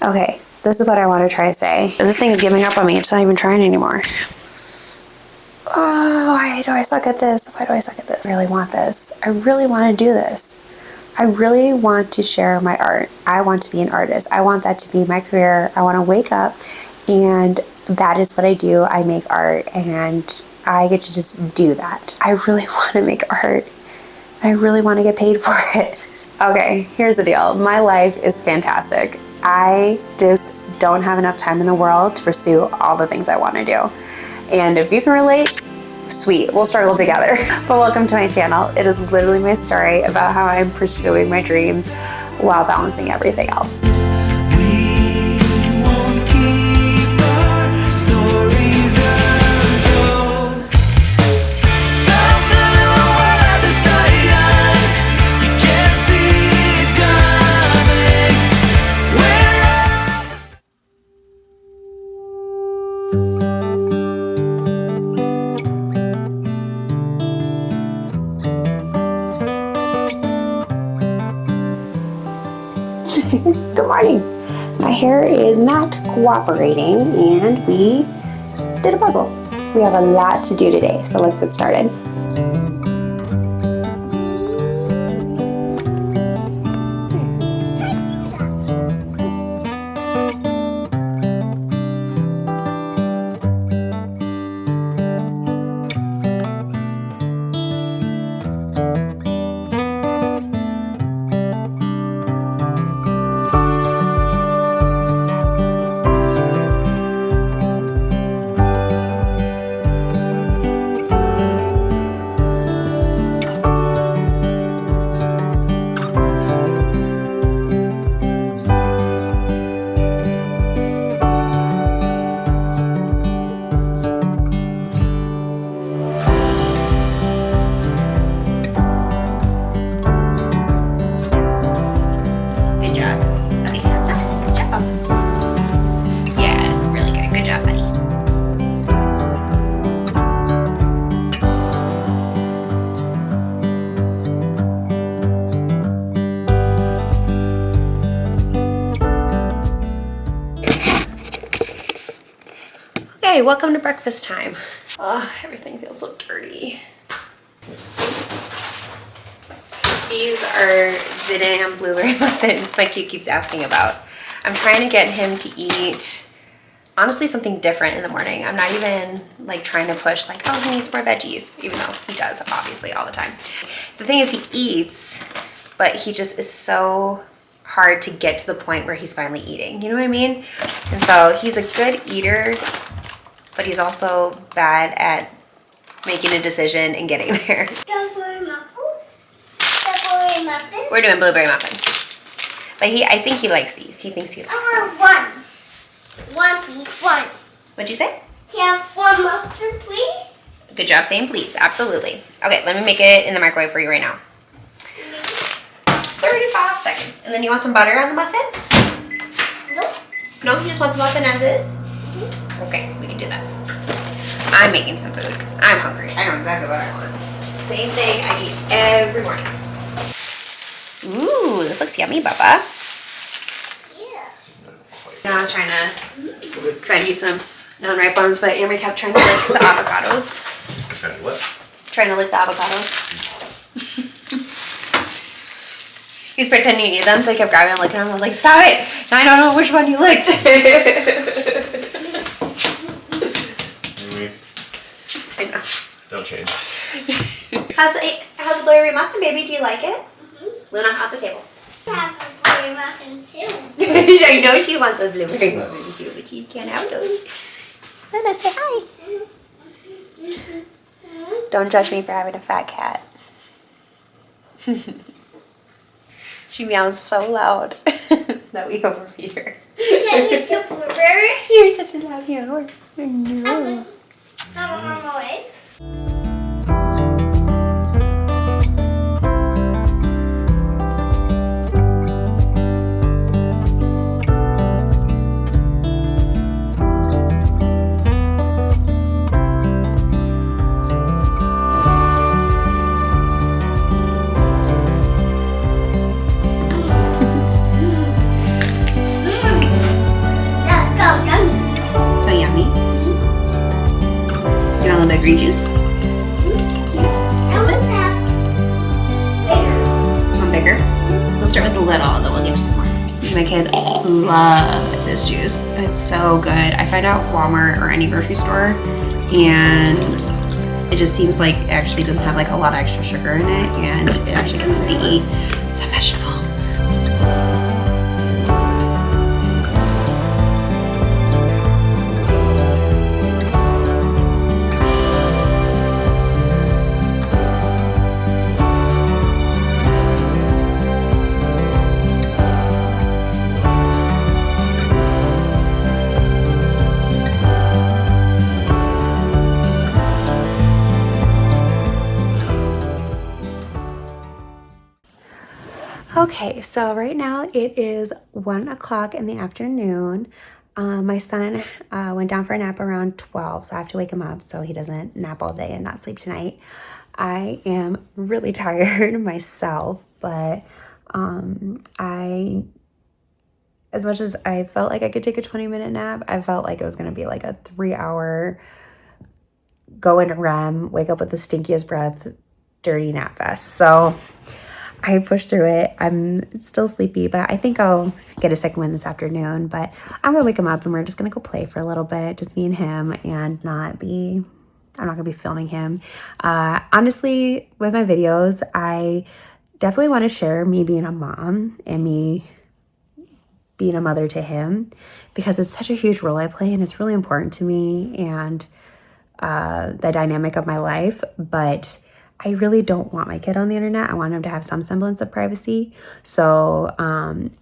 Okay, this is what I want to try to say. This thing is giving up on me. It's not even trying anymore. Oh, why do I suck at this? Why do I suck at this? I really want this. I really want to do this. I really want to share my art. I want to be an artist. I want that to be my career. I want to wake up and that is what I do. I make art and I get to just do that. I really want to make art. I really want to get paid for it. Okay, here's the deal. My life is fantastic. I just don't have enough time in the world to pursue all the things I want to do. And if you can relate, sweet, we'll struggle together. But welcome to my channel. It is literally my story about how I'm pursuing my dreams while balancing everything else. Good morning. My hair is not cooperating and we did a puzzle. We have a lot to do today, so let's get started. Hey, welcome to breakfast time. Oh, everything feels so dirty. These are the damn blueberry muffins my kid keeps asking about. I'm trying to get him to eat, honestly, something different in the morning. I'm not even like trying to push like, oh, he needs more veggies, even though he does, obviously, all the time. The thing is he eats, but he just is so hard to get to the point where he's finally eating. You know what I mean? And so he's a good eater, but he's also bad at making a decision and getting there. Blueberry muffins? Blueberry muffins? We're doing blueberry muffins. But I think he likes these. He thinks he likes these. One. One, please. One. What'd you say? Can I have one muffin, please? Good job saying please. Absolutely. Okay, let me make it in the microwave for you right now. 35 seconds. And then you want some butter on the muffin? Nope. No, you just want the muffin as is? Okay, we can do that. I'm making some food because I'm hungry. I know exactly what I want. Same thing I eat every morning. Ooh, this looks yummy, Bubba. Yeah. Now I was trying to do some non-ripe ones, but Amber kept trying to lick the avocados. Trying to what? Trying to lick the avocados. He's pretending to eat them, so I kept grabbing and licking them. I was like, stop it! Now I don't know which one you licked. I know. Don't change. How's the blueberry muffin, baby? Do you like it? Luna, off the table. I have a blueberry muffin too. I know she wants a blueberry muffin too, but she can't have those. Luna, say hi. Don't judge me for having a fat cat. She meows so loud that we overfeed her. Can you eat the blueberry? You're such a loud meower. I know. Have a away. green juice? Just a I little want bit. that One bigger. We'll start with the little, and then we'll get you some more. My kid love this juice. It's so good. I find out Walmart or any grocery store, and it just seems like it actually doesn't have like a lot of extra sugar in it, and it actually gets them to eat some vegetables. Okay, so right now it is 1 o'clock in the afternoon. My son went down for a nap around 12, so I have to wake him up so he doesn't nap all day and not sleep tonight. I am really tired myself, but as much as I felt like I could take a 20-minute nap, I felt like it was going to be like a 3-hour go into REM, wake up with the stinkiest breath, dirty nap fest. So I pushed through it. I'm still sleepy, but I think I'll get a second one this afternoon. But I'm going to wake him up and we're just going to go play for a little bit, just me and him, and I'm not going to be filming him. Honestly, with my videos, I definitely want to share me being a mom and me being a mother to him, because it's such a huge role I play and it's really important to me and the dynamic of my life. But I really don't want my kid on the internet. I want him to have some semblance of privacy. So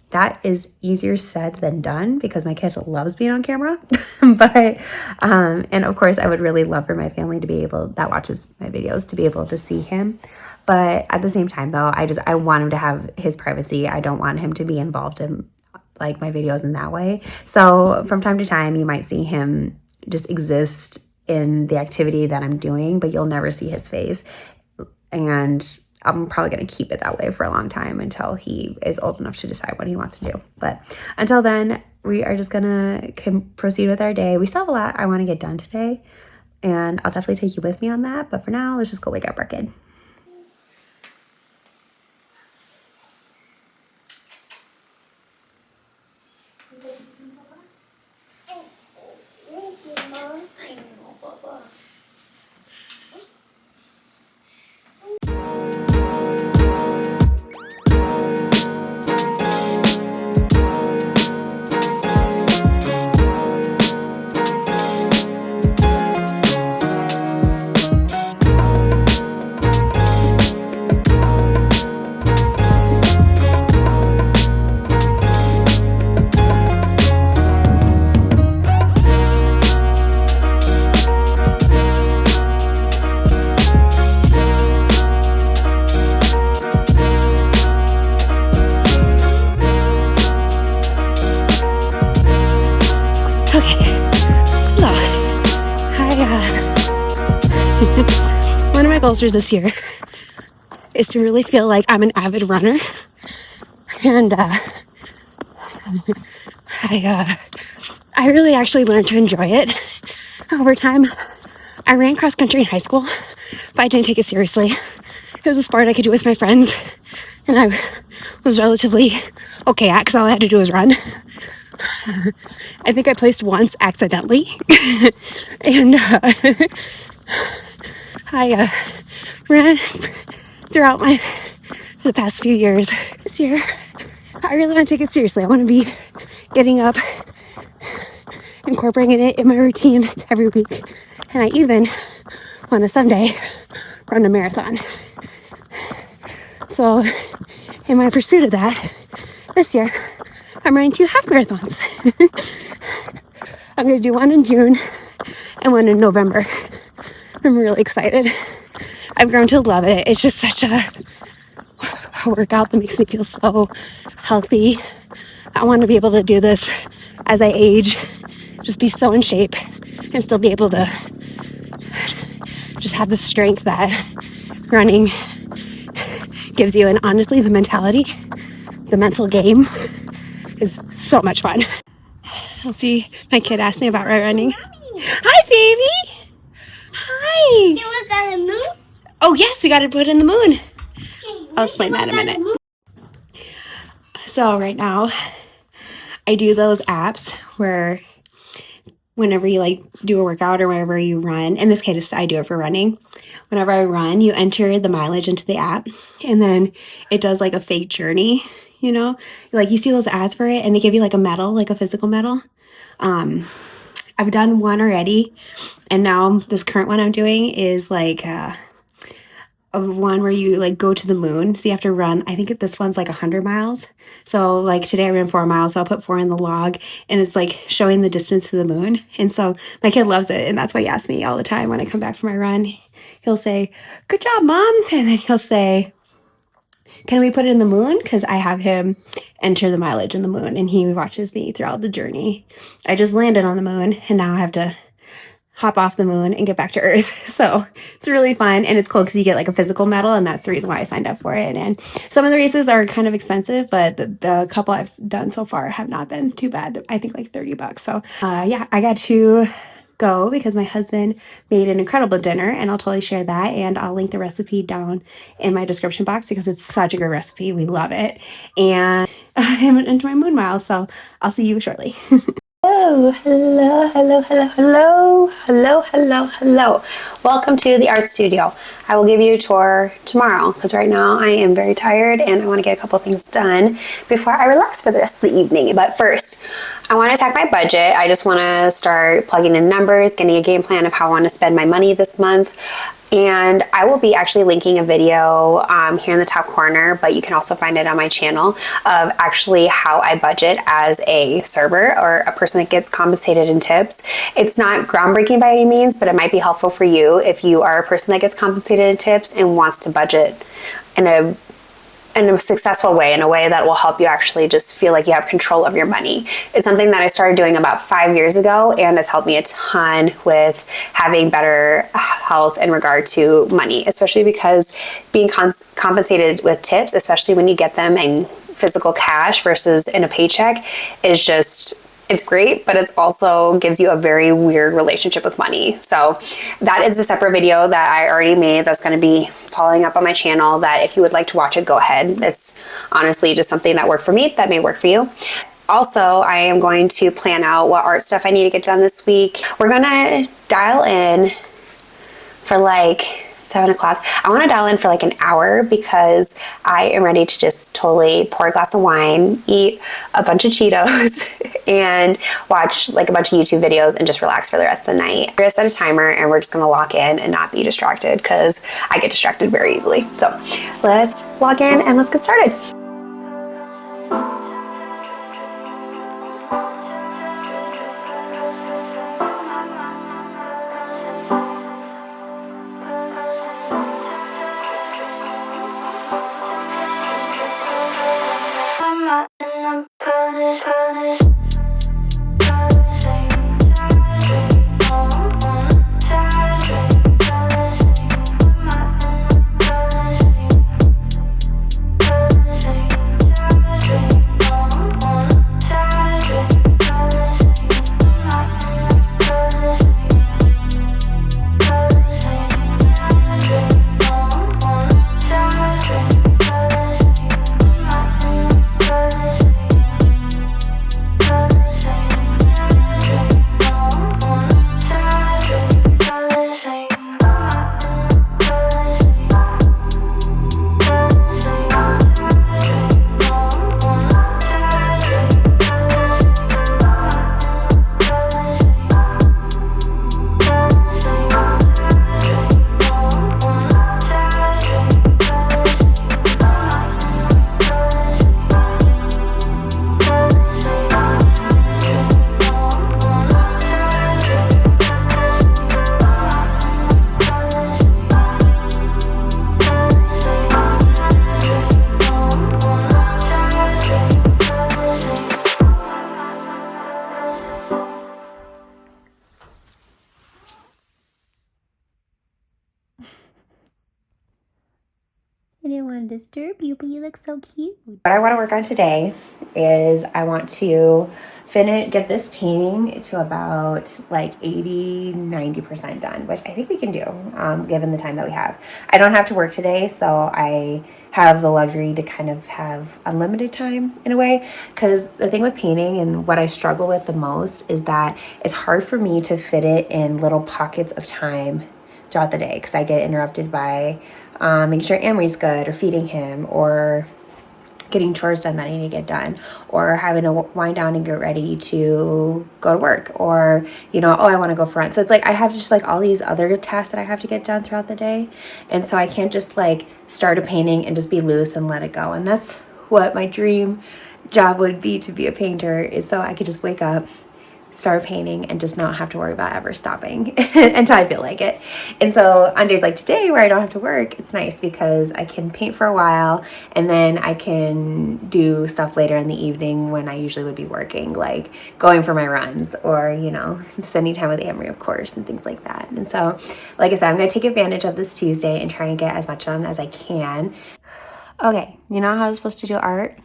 that is easier said than done, because my kid loves being on camera. But and of course I would really love for my family to be able, that watches my videos, to be able to see him. But at the same time though, I want him to have his privacy. I don't want him to be involved in like my videos in that way. So from time to time you might see him just exist in the activity that I'm doing, but you'll never see his face. And I'm probably going to keep it that way for a long time until he is old enough to decide what he wants to do. But until then, we are just going to proceed with our day. We still have a lot I want to get done today, and I'll definitely take you with me on that. But for now, let's just go wake up our kid. One of my goals for this year is to really feel like I'm an avid runner, and I really actually learned to enjoy it over time. I ran cross country in high school, but I didn't take it seriously. It was a sport I could do with my friends, and I was relatively okay at, because all I had to do was run. I think I placed once accidentally, and I ran throughout the past few years. This year, I really want to take it seriously. I want to be getting up, incorporating it in my routine every week, and I even want to someday run a marathon. So in my pursuit of that, this year, I'm running 2 half marathons. I'm going to do one in June and one in November. I'm really excited. I've grown to love it. It's just such a workout that makes me feel so healthy. I want to be able to do this as I age, just be so in shape and still be able to just have the strength that running gives you. And honestly, the mentality, the mental game is so much fun. I'll see my kid asked me about running. Hi, baby. Hi. Yay! You look on the moon? Oh yes, we got to put in the moon. Okay, I'll explain you that in a look on the minute. moon. So right now, I do those apps where whenever you like do a workout or whenever you run, in this case, I do it for running. Whenever I run, you enter the mileage into the app and then it does like a fake journey, you know, like you see those ads for it and they give you like a medal, like a physical medal. I've done one already. And now this current one I'm doing is like, of one where you like go to the moon. So you have to run. I think this one's like 100 miles. So like today I ran 4 miles. So I'll put 4 in the log and it's like showing the distance to the moon. And so my kid loves it. And that's why he asks me all the time when I come back from my run. He'll say, "Good job, Mom." And then he'll say, "Can we put it in the moon?" Because I have him enter the mileage in the moon and he watches me throughout the journey. I just landed on the moon and now I have to hop off the moon and get back to Earth. So it's really fun and it's cool because you get like a physical medal, and that's the reason why I signed up for it. And some of the races are kind of expensive, but the couple I've done so far have not been too bad. I think like $30. So yeah, I got to go because my husband made an incredible dinner, and I'll totally share that, and I'll link the recipe down in my description box because it's such a good recipe. We love it. And I'm into my moon mile, so I'll see you shortly. Hello, hello, hello, hello, hello, hello, hello, hello. Welcome to the art studio. I will give you a tour tomorrow because right now I am very tired and I want to get a couple things done before I relax for the rest of the evening. But first, I want to attack my budget. I just want to start plugging in numbers, getting a game plan of how I want to spend my money this month. And I will be actually linking a video here in the top corner, but you can also find it on my channel of actually how I budget as a server or a person that gets compensated in tips. It's not groundbreaking by any means, but it might be helpful for you if you are a person that gets compensated in tips and wants to budget in a successful way, in a way that will help you actually just feel like you have control of your money. It's something that I started doing about 5 years ago, and it's helped me a ton with having better health in regard to money, especially because being compensated with tips, especially when you get them in physical cash versus in a paycheck, is just, it's great, but it's also gives you a very weird relationship with money. So that is a separate video that I already made that's going to be following up on my channel, that if you would like to watch it, go ahead. It's honestly just something that worked for me that may work for you. Also, I am going to plan out what art stuff I need to get done this week. We're going to dial in for like 7 o'clock. I want to dial in for like an hour because I am ready to just totally pour a glass of wine, eat a bunch of Cheetos, and watch like a bunch of YouTube videos and just relax for the rest of the night. We're gonna set a timer and we're just gonna lock in and not be distracted because I get distracted very easily. So let's log in and let's get started. want to disturb you, but you look so cute. What I want to work on today is I want to get this painting to about like 80-90% done, which I think we can do given the time that we have. I don't have to work today, so I have the luxury to kind of have unlimited time in a way, because the thing with painting and what I struggle with the most is that it's hard for me to fit it in little pockets of time throughout the day, because I get interrupted by making sure Amory's good, or feeding him, or getting chores done that I need to get done, or having to wind down and get ready to go to work, or, I want to go for run. So it's like I have just like all these other tasks that I have to get done throughout the day. And so I can't just like start a painting and just be loose and let it go. And that's what my dream job would be, to be a painter, is so I could just wake up, start painting, and just not have to worry about ever stopping until I feel like it. And so on days like today where I don't have to work, it's nice because I can paint for a while and then I can do stuff later in the evening when I usually would be working, like going for my runs, or, spending time with Amory, of course, and things like that. And so, like I said, I'm going to take advantage of this Tuesday and try and get as much done as I can. Okay, you know how I was supposed to do art?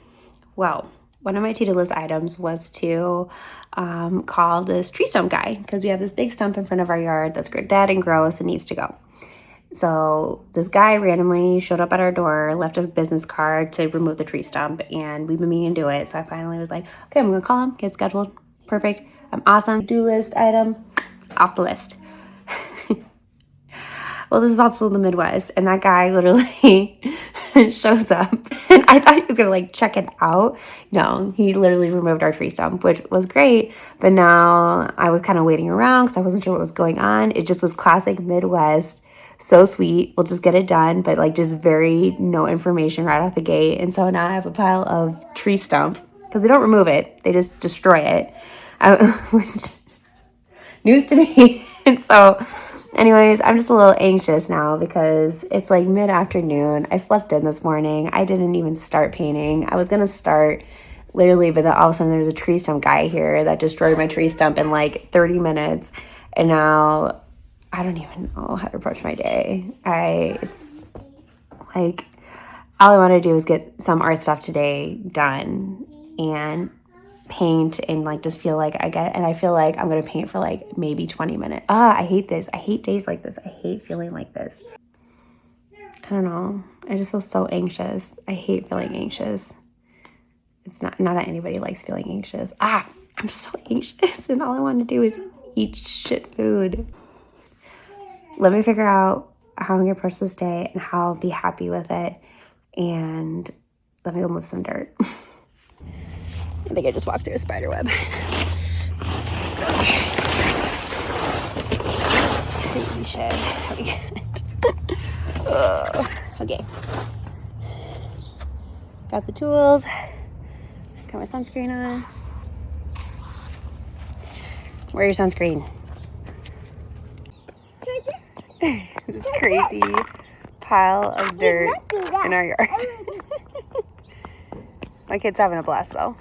Well, one of my to-do list items was to call this tree stump guy, because we have this big stump in front of our yard that's dead and gross and needs to go. So this guy randomly showed up at our door, left a business card to remove the tree stump, and we've been meaning to do it. So I finally was like, okay, I'm going to call him, get scheduled. Perfect. I'm awesome. To-do list item off the list. Well, this is also the Midwest, and that guy literally shows up, and I thought he was gonna like check it out. No, he literally removed our tree stump, which was great. But now I was kind of waiting around because I wasn't sure what was going on. It just was classic Midwest. So sweet. We'll just get it done, but like just very no information right out the gate. And so now I have a pile of tree stump, because they don't remove it; they just destroy it, which news to me. And so anyways, I'm just a little anxious now because it's like mid-afternoon. I slept in this morning. I didn't even start painting. I was going to start literally, but then all of a sudden there's a tree stump guy here that destroyed my tree stump in like 30 minutes. And now I don't even know how to approach my day. It's like all I want to do is get some art stuff today done and paint, and like just feel like I feel like I'm gonna paint for like maybe 20 minutes. I hate this. I hate days like this. I hate feeling like this. I don't know. I just feel so anxious. I hate feeling anxious. It's not that anybody likes feeling anxious. I'm so anxious, and all I want to do is eat shit food. Let me figure out how I'm gonna approach this day and how I'll be happy with it, and let me go move some dirt. I think I just walked through a spider web. It's crazy shit. Okay. Got the tools. Got my sunscreen on. Wear your sunscreen. This crazy pile of dirt in our yard. My kid's having a blast though.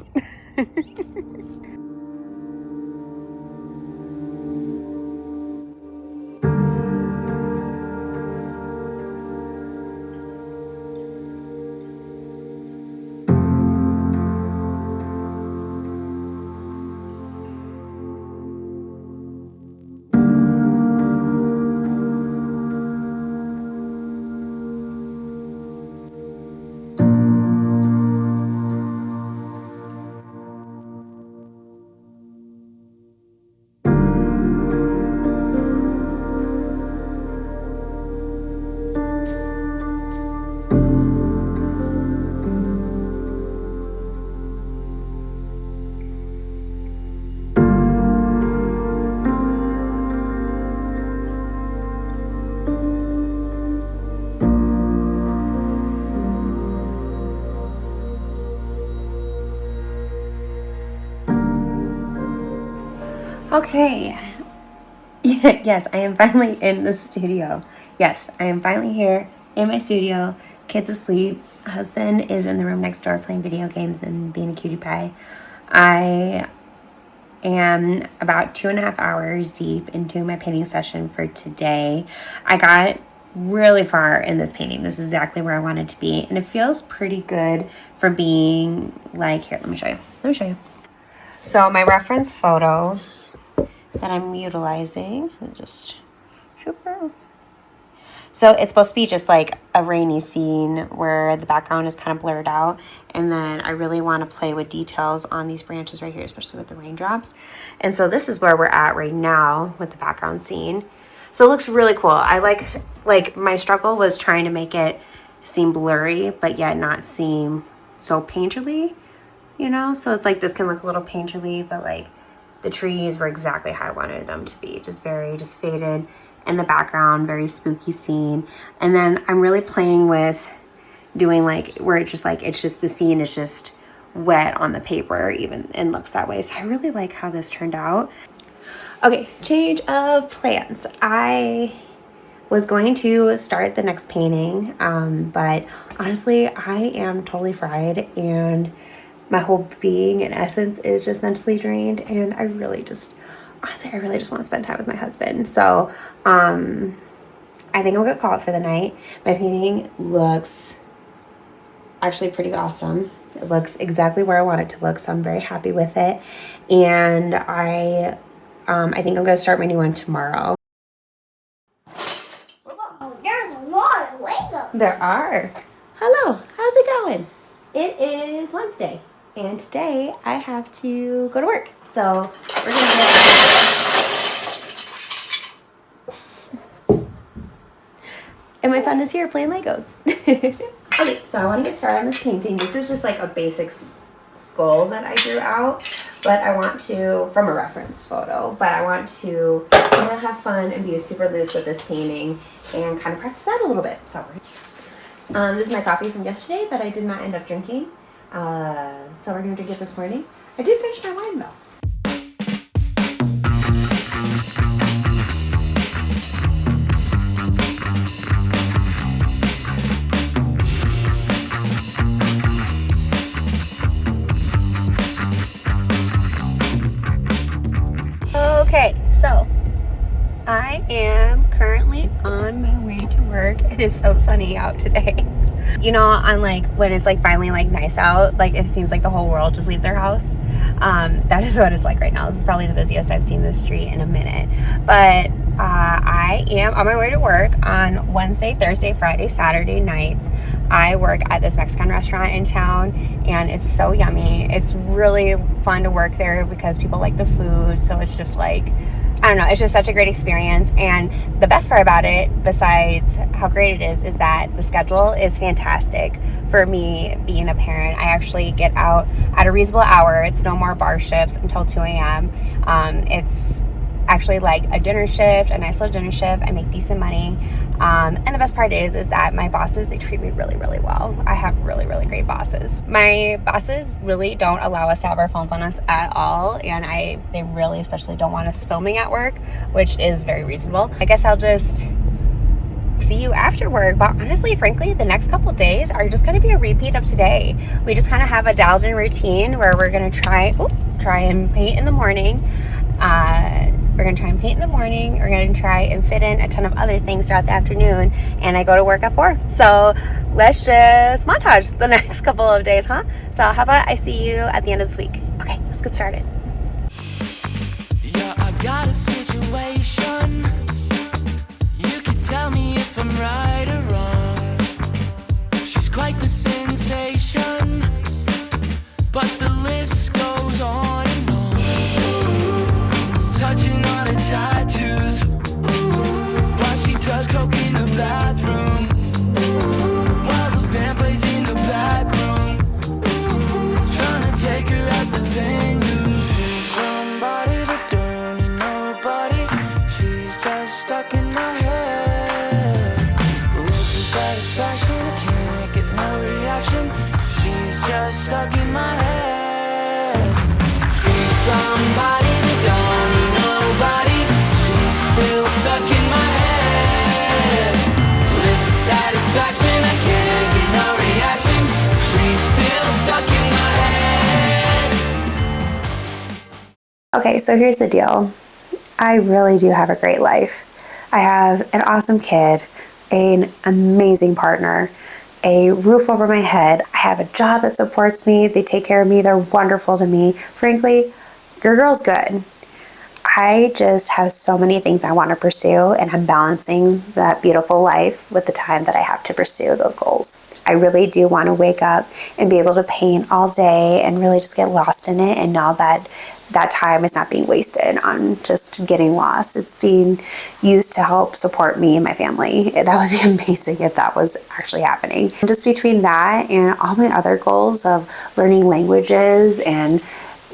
Okay. Yes, I am finally in the studio. Yes, I am finally here in my studio. Kids asleep. Husband is in the room next door playing video games and being a cutie pie. I am about 2.5 hours deep into my painting session for today. I got really far in this painting. This is exactly where I want it to be. And it feels pretty good for being like, here, let me show you. So my reference photo that I'm utilizing, just super. So it's supposed to be just like a rainy scene where the background is kind of blurred out. And then I really want to play with details on these branches right here, especially with the raindrops. And so this is where we're at right now with the background scene. So it looks really cool. I like my struggle was trying to make it seem blurry, but yet not seem so painterly, you know? So it's like this can look a little painterly, but like the trees were exactly how I wanted them to be. Just faded in the background, very spooky scene. And then I'm really playing with doing like where it's just the scene is just wet on the paper even and looks that way. So I really like how this turned out. Okay, change of plans. I was going to start the next painting, but honestly, I am totally fried and my whole being in essence is just mentally drained, and I really just want to spend time with my husband. So I think I'm gonna call it for the night. My painting looks actually pretty awesome. It looks exactly where I want it to look, so I'm very happy with it. And I think I'm gonna start my new one tomorrow. Oh, there's a lot of Legos. There are. Hello, how's it going? It is Wednesday, and today I have to go to work. So we're gonna get. And my son is here playing Legos. Okay, so I want to get started on this painting. This is just like a basic skull that I drew out, but I want to, from a reference photo, but I want to kind of have fun and be super loose with this painting and kind of practice that a little bit. So this is my coffee from yesterday that I did not end up drinking. So we're going to drink it this morning. I did finish my wine though. Okay, so I am currently on my way to work. It is so sunny out today. You know, on like when it's like finally like nice out, like it seems like the whole world just leaves their house. That is what it's like right now. This is probably the busiest I've seen this street in a minute. But I am on my way to work on Wednesday, Thursday, Friday, Saturday nights. I work at this Mexican restaurant in town, and it's so yummy. It's really fun to work there because people like the food. So it's just like, I don't know, it's just such a great experience. And the best part about it, besides how great it is that the schedule is fantastic. For me, being a parent, I actually get out at a reasonable hour. It's no more bar shifts until 2 a.m. It's actually like a dinner shift, a nice little dinner shift. I make decent money. And the best part is that my bosses, they treat me really, really well. I have really, really great bosses. My bosses really don't allow us to have our phones on us at all. And they really especially don't want us filming at work, which is very reasonable. I guess I'll just see you after work. But honestly, frankly, the next couple days are just going to be a repeat of today. We just kind of have a dialed in routine where we're going to try and paint in the morning. We're going to try and paint in the morning. We're going to try and fit in a ton of other things throughout the afternoon. And I go to work at 4. So let's just montage the next couple of days, huh? So how about I see you at the end of this week? Okay, let's get started. Yeah, I got a situation. You can tell me if I'm right or wrong. She's quite the sensation, but the list goes on and on. Touching on her tattoos, while she does coke in the bathroom, while the band plays in the back room, trying to take her at the venue. She's somebody that don't need nobody. She's just stuck in my head. Lives for satisfaction, I can't get no reaction. She's just stuck in my head. She's somebody that don't need nobody. She's still stuck in my head. Lives for satisfaction, I can't get no reaction. She's still stuck in my head. Okay, so here's the deal. I really do have a great life. I have an awesome kid, an amazing partner, a roof over my head. I have a job that supports me. They take care of me. They're wonderful to me. Frankly, your girl's good. I just have so many things I want to pursue, and I'm balancing that beautiful life with the time that I have to pursue those goals. I really do want to wake up and be able to paint all day and really just get lost in it and know that that time is not being wasted on just getting lost. It's being used to help support me and my family. That would be amazing if that was actually happening. Just between that and all my other goals of learning languages and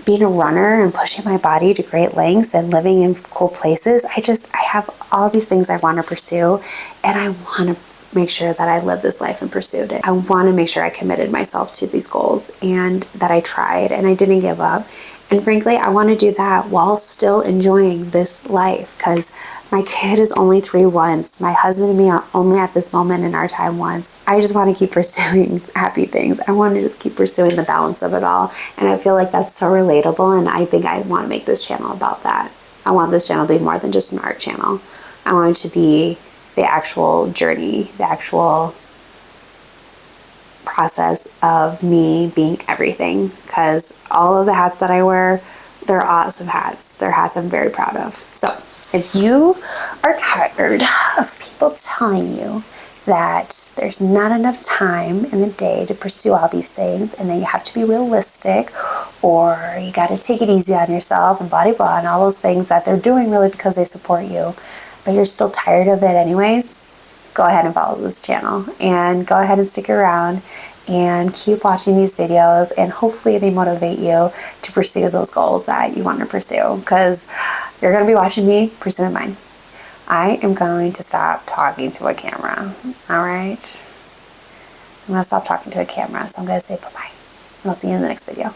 being a runner and pushing my body to great lengths and living in cool places, I have all these things I want to pursue, and I want to make sure that I live this life and pursued it. I want to make sure I committed myself to these goals and that I tried and I didn't give up. And frankly, I want to do that while still enjoying this life, because my kid is only 3 once. My husband and me are only at this moment in our time once. I just want to keep pursuing happy things. I want to just keep pursuing the balance of it all. And I feel like that's so relatable, and I think I want to make this channel about that. I want this channel to be more than just an art channel. I want it to be the actual journey, the actual process of me being everything, because all of the hats that I wear, they're awesome hats. They're hats I'm very proud of. So if you are tired of people telling you that there's not enough time in the day to pursue all these things, and then you have to be realistic, or you got to take it easy on yourself and blah, blah, blah, and all those things that they're doing really because they support you, but you're still tired of it anyways, go ahead and follow this channel and go ahead and stick around and keep watching these videos, and hopefully they motivate you to pursue those goals that you want to pursue, because you're going to be watching me pursuing mine. I am going to stop talking to a camera. All right? I'm going to stop talking to a camera, so I'm going to say bye-bye, and I'll see you in the next video.